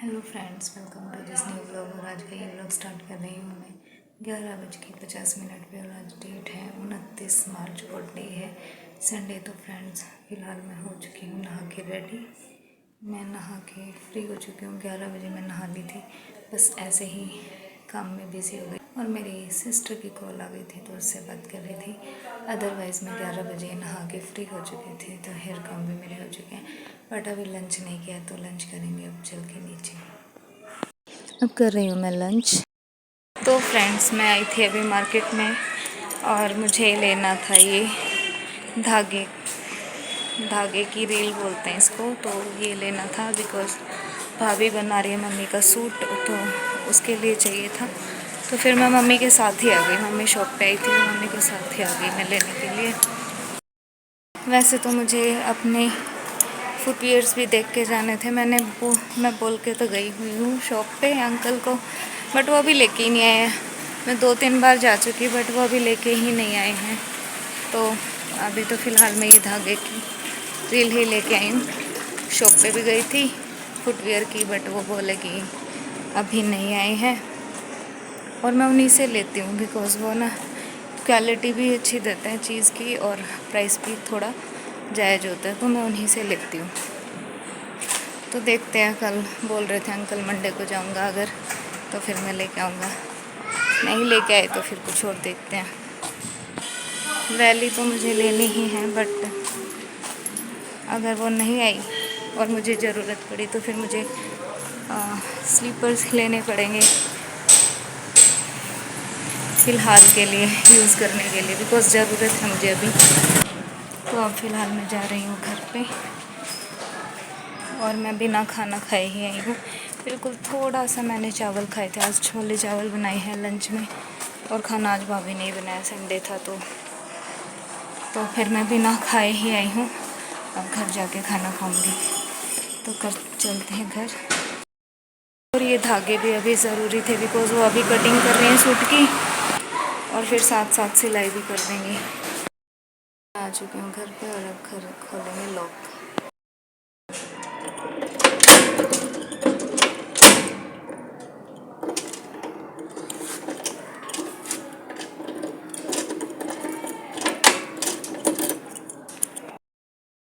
Hello friends, welcome to this new vlog. और आज का ये व्लॉग स्टार्ट कर रही हूँ मैं 11:50 पे। और आज डेट है 29 मार्च और डे है संडे। तो फ्रेंड्स, फ़िलहाल मैं हो चुकी हूँ नहा के रेडी। मैं नहा के फ्री हो चुकी हूँ। 11 बजे मैं नहा ली थी, बस ऐसे ही काम में बिज़ी हो गई और मेरी सिस्टर की कॉल आ गई थी तो उससे बात कर रही थी। अदरवाइज़ मैं 11 बजे नहा के फ्री हो चुकी थी। तो हेयर काम भी मेरे हो चुके हैं, बट अभी लंच नहीं किया तो लंच करेंगे अब चल के नीचे। अब कर रही हूँ मैं लंच। तो फ्रेंड्स, मैं आई थी अभी मार्केट में और मुझे लेना था ये धागे धागे की रील बोलते हैं इसको। तो ये लेना था बिकॉज भाभी बना रही है मम्मी का सूट, तो उसके लिए चाहिए था। तो फिर मैं मम्मी के साथ ही आ गई। मम्मी शॉप पे आई थी, मम्मी के साथ ही आ गई मैं लेने के लिए। वैसे तो मुझे अपने फुटवियर्स भी देख के जाने थे। मैं बोल के तो गई हुई हूँ शॉप पे अंकल को, बट वो अभी लेके ही नहीं आए हैं। मैं 2-3 बार जा चुकी, बट वो अभी लेके ही नहीं आए हैं। तो अभी तो फ़िलहाल मैं ये धागे की रील ही लेके आई हूँ। शॉप पे भी गई थी फुटवियर की, बट वो बोले कि अभी नहीं आए हैं। और मैं उन्हीं से लेती हूँ बिकॉज़ वो ना क्वालिटी भी अच्छी देते हैं चीज़ की और प्राइस भी थोड़ा जायज़ होता है, तो मैं उन्हीं से लेती हूँ। तो देखते हैं, कल बोल रहे थे अंकल मंडे को जाऊँगा अगर, तो फिर मैं लेके आऊँगा। नहीं लेके आए तो फिर कुछ और देखते हैं। वैली तो मुझे लेनी ही है, बट अगर वो नहीं आई और मुझे ज़रूरत पड़ी तो फिर मुझे स्लीपर्स लेने पड़ेंगे फ़िलहाल के लिए, यूज़ करने के लिए, बिकॉज़ ज़रूरत है मुझे अभी। तो अब फ़िलहाल मैं जा रही हूँ घर पे और मैं बिना खाना खाए ही आई हूँ। बिल्कुल थोड़ा सा मैंने चावल खाए थे, आज छोले चावल बनाए हैं लंच में। और खाना आज भाभी ने बनाया, संडे था तो फिर मैं बिना खाए ही आई हूँ। अब घर जाके खाना खाऊंगी। तो चलते हैं घर। और ये धागे भी अभी ज़रूरी थे बिकॉज़ वो अभी कटिंग कर रहे हैं सूट की और फिर साथ साथ सिलाई भी कर देंगे। आ चुकी हूँ घर पे और अब घर खोलेंगे लॉक।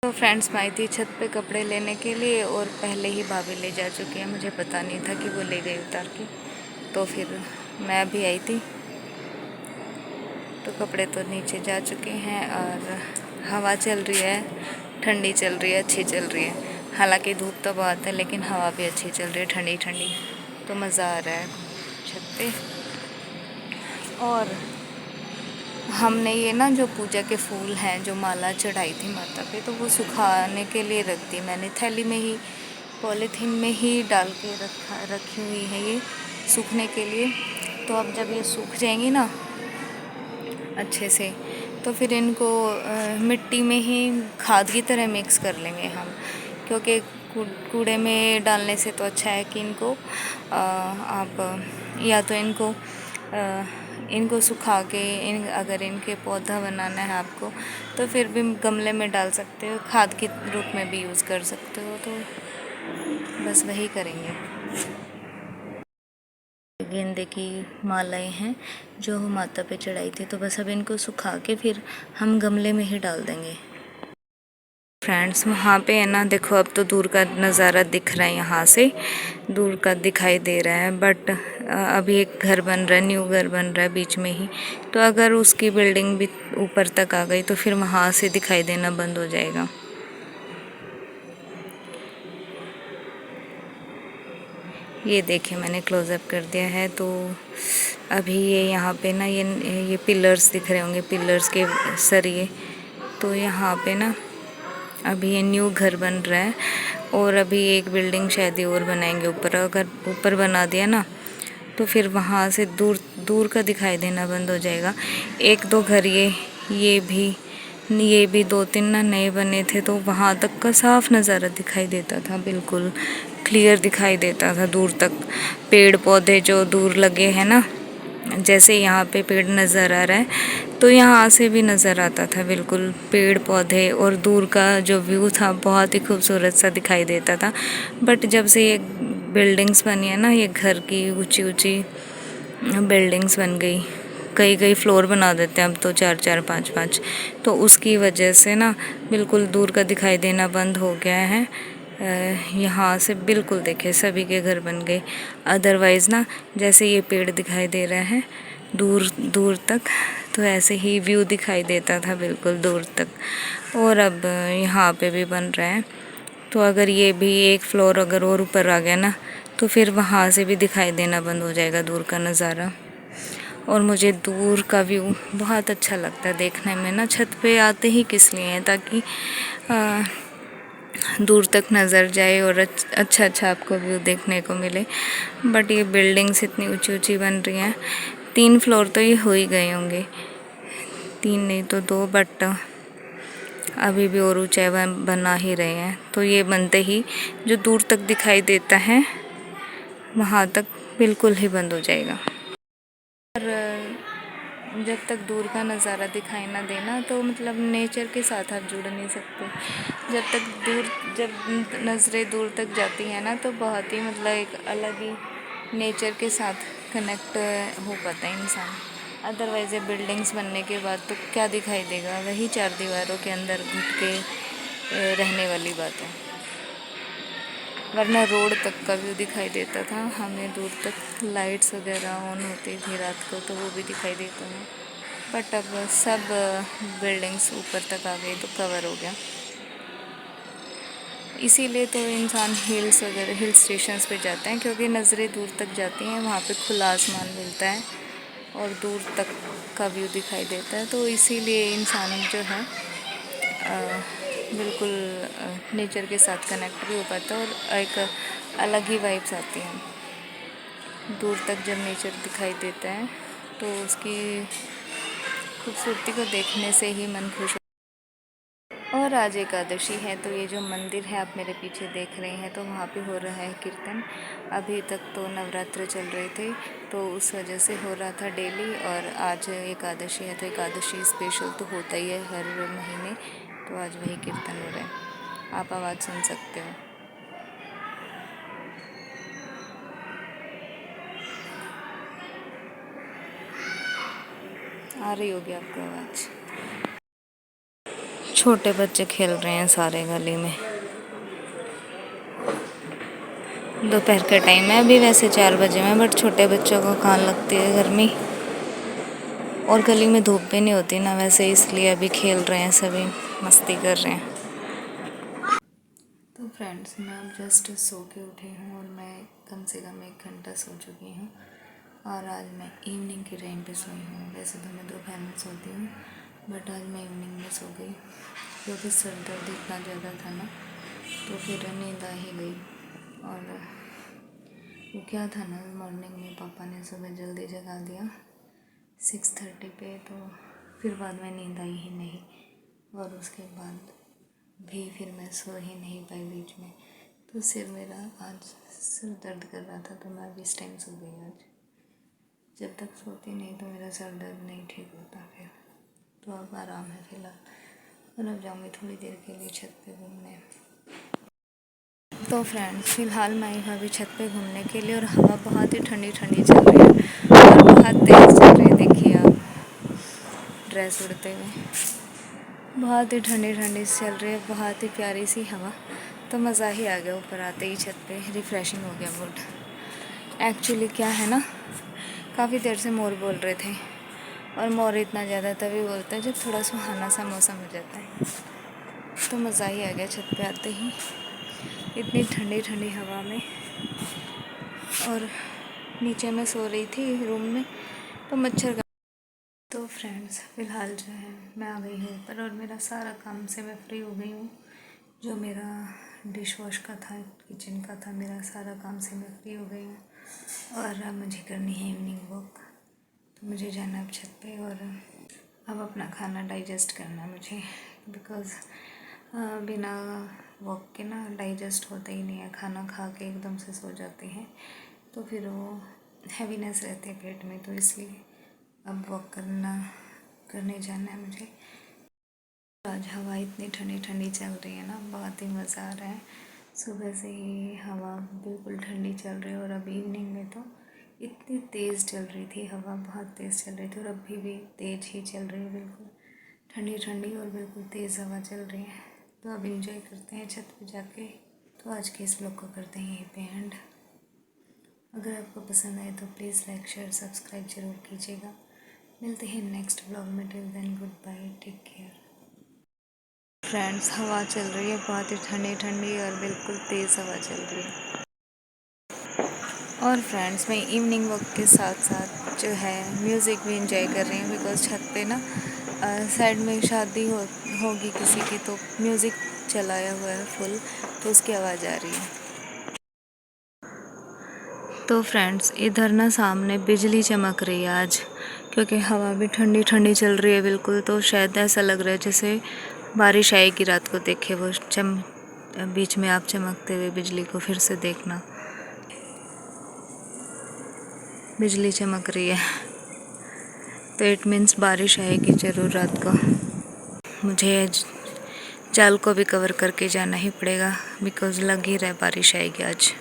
तो फ्रेंड्स, मैं आई थी छत पे कपड़े लेने के लिए और पहले ही भाभी ले जा चुकी है। मुझे पता नहीं था कि वो ले गई उतार के। तो फिर मैं अभी आई थी तो कपड़े तो नीचे जा चुके हैं और हवा चल रही है, ठंडी चल रही है, अच्छी चल रही है। हालांकि धूप तो बहुत है लेकिन हवा भी अच्छी चल रही है, ठंडी ठंडी। तो मज़ा आ रहा है छत पे। और हमने ये ना जो पूजा के फूल हैं, जो माला चढ़ाई थी माता पे, तो वो सुखाने के लिए रख दी मैंने। थैली में ही, पॉलीथीन में ही डाल के रखी हुई है ये सूखने के लिए। तो अब जब ये सूख जाएंगी ना अच्छे से, तो फिर इनको मिट्टी में ही खाद की तरह मिक्स कर लेंगे हम। क्योंकि कूड़े में डालने से तो अच्छा है कि इनको आप या तो इनको सुखा के अगर इनके पौधा बनाना है आपको, तो फिर भी गमले में डाल सकते हो, खाद के रूप में भी यूज़ कर सकते हो। तो बस वही करेंगे। गेंदे की मालाएं हैं जो माता पे चढ़ाई थी, तो बस अब इनको सुखा के फिर हम गमले में ही डाल देंगे। फ्रेंड्स, वहाँ पे है ना, देखो अब तो दूर का नज़ारा दिख रहा है, यहाँ से दूर का दिखाई दे रहा है। बट अभी एक घर बन रहा है, न्यू घर बन रहा है बीच में ही। तो अगर उसकी बिल्डिंग भी ऊपर तक आ गई तो फिर वहाँ से दिखाई देना बंद हो जाएगा। ये देखिए, मैंने क्लोज़अप कर दिया है। तो अभी ये यहाँ पे ना ये पिलर्स दिख रहे होंगे, पिलर्स के सरिये। तो यहाँ पे ना अभी ये न्यू घर बन रहा है और अभी एक बिल्डिंग शायद ही और बनाएंगे ऊपर। अगर ऊपर बना दिया ना तो फिर वहाँ से दूर दूर का दिखाई देना बंद हो जाएगा। 1-2 घर ये भी 2-3 ना नए बने थे, तो वहाँ तक का साफ नज़ारा दिखाई देता था, बिल्कुल क्लियर दिखाई देता था दूर तक। पेड़ पौधे जो दूर लगे हैं ना, जैसे यहाँ पे पेड़ नज़र आ रहा है तो यहाँ से भी नज़र आता था, बिल्कुल पेड़ पौधे और दूर का जो व्यू था बहुत ही खूबसूरत सा दिखाई देता था। बट जब से ये बिल्डिंग्स बनी है ना, ये घर की ऊंची ऊंची बिल्डिंग्स बन गई, कई कई फ्लोर बना देते हैं अब तो, 4 4 5 5। तो उसकी वजह से ना बिल्कुल दूर का दिखाई देना बंद हो गया है। यहाँ से बिल्कुल देखे सभी के घर बन गए। अदरवाइज़ ना जैसे ये पेड़ दिखाई दे रहा है दूर दूर तक, तो ऐसे ही व्यू दिखाई देता था बिल्कुल दूर तक। और अब यहाँ पे भी बन रहा है, तो अगर ये भी एक फ्लोर अगर और ऊपर आ गया ना, तो फिर वहाँ से भी दिखाई देना बंद हो जाएगा दूर का नज़ारा। और मुझे दूर का व्यू बहुत अच्छा लगता है देखने में ना। छत पे आते ही किस लिए हैं, ताकि दूर तक नज़र जाए और अच्छा अच्छा आपको व्यू देखने को मिले। बट ये बिल्डिंग्स इतनी ऊंची ऊंची बन रही हैं, 3 फ्लोर तो ये हो ही गए होंगे, 3 नहीं तो 2, बट अभी भी और ऊंचाई बना ही रहे हैं। तो ये बनते ही जो दूर तक दिखाई देता है वहाँ तक बिल्कुल ही बंद हो जाएगा। और जब तक दूर का नज़ारा दिखाई ना देना, तो मतलब नेचर के साथ आप जुड़ नहीं सकते। जब नज़रें दूर तक जाती हैं ना, तो बहुत ही मतलब एक अलग ही नेचर के साथ कनेक्ट हो पाता है इंसान। अदरवाइज़ बिल्डिंग्स बनने के बाद तो क्या दिखाई देगा, वही 4 दीवारों के अंदर घुट के रहने वाली बात है। वरना रोड तक का व्यू दिखाई देता था हमें, दूर तक लाइट्स वगैरह ऑन होती थी रात को, तो वो भी दिखाई देता है। बट अब सब बिल्डिंग्स ऊपर तक आ गई, तो कवर हो गया। इसीलिए तो इंसान हिल्स वगैरह हिल स्टेशंस पे जाते हैं, क्योंकि नज़रें दूर तक जाती हैं, वहाँ पे खुला आसमान मिलता है और दूर तक का व्यू दिखाई देता है। तो इसीलिए इंसान जो है बिल्कुल नेचर के साथ कनेक्ट भी हो पाता है, और एक अलग ही वाइब्स आती हैं दूर तक जब नेचर दिखाई देता है। तो उसकी खूबसूरती को देखने से ही मन खुश। और आज एकादशी है, तो ये जो मंदिर है आप मेरे पीछे देख रहे हैं, तो वहाँ पे हो रहा है कीर्तन। अभी तक तो नवरात्र चल रहे थे, तो उस वजह से हो रहा था डेली, और आज एकादशी है तो एकादशी स्पेशल तो होता ही है हर महीने। तो आज वही कीर्तन हो रहा है, आप आवाज़ सुन सकते हो। आ रही होगी आपको आवाज़। छोटे बच्चे खेल रहे हैं सारे गली में। दोपहर का टाइम है अभी, वैसे 4 बजे में, बट छोटे बच्चों को कहाँ लगती है गर्मी, और गली में धूप भी नहीं होती ना वैसे, इसलिए अभी खेल रहे हैं सभी, मस्ती कर रहे हैं। तो फ्रेंड्स, मैं अब जस्ट सो के उठी हूँ, और मैं कम से कम 1 घंटा सो चुकी हूँ। और आज मैं इवनिंग के टाइम पे सोई हूँ। वैसे तो मैं दोपहर में सोती हूँ, बट आज मैं इवनिंग में सो गई, क्योंकि सर दर्द इतना ज़्यादा था ना, तो फिर नींद आ ही गई। और वो क्या था ना, मॉर्निंग में पापा ने सुबह जल्दी जगा दिया 6:30 पे, तो फिर बाद में नींद आई ही नहीं, और उसके बाद भी फिर मैं सो ही नहीं पाई बीच में। तो सिर मेरा आज सिर दर्द कर रहा था, तो मैं अभी इस टाइम सो गई आज। जब तक सोती नहीं तो मेरा सर दर्द नहीं ठीक होता फिर। तो अब आराम है फ़िलहाल, और अब जाऊँगी थोड़ी देर के लिए छत पे घूमने। तो फ्रेंड्स, फ़िलहाल मैं यहाँ अभी छत पे घूमने के लिए, और हवा बहुत ही ठंडी ठंडी चल रही है, और बहुत तेज़ चल रही है। देखिए आप, ड्रेस उड़ते हुए बहुत ही ठंडी ठंडी चल रही है, बहुत ही प्यारी सी हवा। तो मज़ा ही आ गया ऊपर आते ही छत पे, रिफ़्रेशिंग हो गया मूड। एक्चुअली क्या है ना, काफ़ी देर से मोर बोल रहे थे, और मोर इतना ज़्यादा तभी बोलता है जब थोड़ा सुहाना सा मौसम हो जाता है। तो मज़ा ही आ गया छत पे आते ही, इतनी ठंडी ठंडी हवा में। और नीचे मैं सो रही थी रूम में, तो मच्छर। तो फ्रेंड्स, फ़िलहाल जो है मैं आ गई हूँ ऊपर, और मेरा सारा काम से मैं फ्री हो गई हूँ। जो मेरा डिश वॉश का था, किचन का था, मेरा सारा काम से मैं फ्री हो गई हूँ। और अब मुझे करनी है इवनिंग वॉक, तो मुझे जाना अब छत पे, और अब अपना खाना डाइजेस्ट करना है मुझे, बिकॉज़ बिना वॉक के ना डाइजेस्ट होता ही नहीं है। खाना खा के एकदम से सो जाते हैं, तो फिर वो हैवीनेस रहती है पेट में, तो इसलिए अब वॉक करने जाना है मुझे। आज हवा इतनी ठंडी ठंडी चल रही है ना, बहुत ही मज़ा आ रहा है। सुबह से ही हवा बिल्कुल ठंडी चल रही है और अभी इवनिंग में तो इतनी तेज़ चल रही थी हवा, बहुत तेज़ चल रही थी और अभी भी तेज़ ही चल रही है, बिल्कुल ठंडी ठंडी और बिल्कुल तेज़ हवा चल रही है। तो अब इंजॉय करते हैं छत पे जाके। तो आज के इस ब्लॉग को करते हैं यहीं पे एंड। अगर आपको पसंद आए तो प्लीज़ लाइक शेयर सब्सक्राइब ज़रूर कीजिएगा। मिलते हैं नेक्स्ट ब्लॉग में, till then good bye, take care. Friends, हवा चल रही है बहुत ही ठंडी ठंडी और बिल्कुल तेज़ हवा चल रही है। और फ्रेंड्स, मैं इवनिंग वॉक के साथ साथ जो है म्यूज़िक भी इंजॉय कर रही हूँ, बिकॉज़ छत पे ना साइड में शादी होगी किसी की, तो म्यूज़िक चलाया हुआ है फुल, तो उसकी आवाज़ आ रही है। तो फ्रेंड्स, इधर ना सामने बिजली चमक रही है आज, क्योंकि हवा भी ठंडी ठंडी चल रही है बिल्कुल, तो शायद ऐसा लग रहा है जैसे बारिश आएगी रात को। देखे वो बीच में आप चमकते हुए बिजली को फिर से देखना, बिजली चमक रही है, तो इट मीन्स बारिश आएगी ज़रूर रात को। मुझे जाल को भी कवर करके जाना ही पड़ेगा, बिकॉज़ लग ही रहा है बारिश आएगी आज।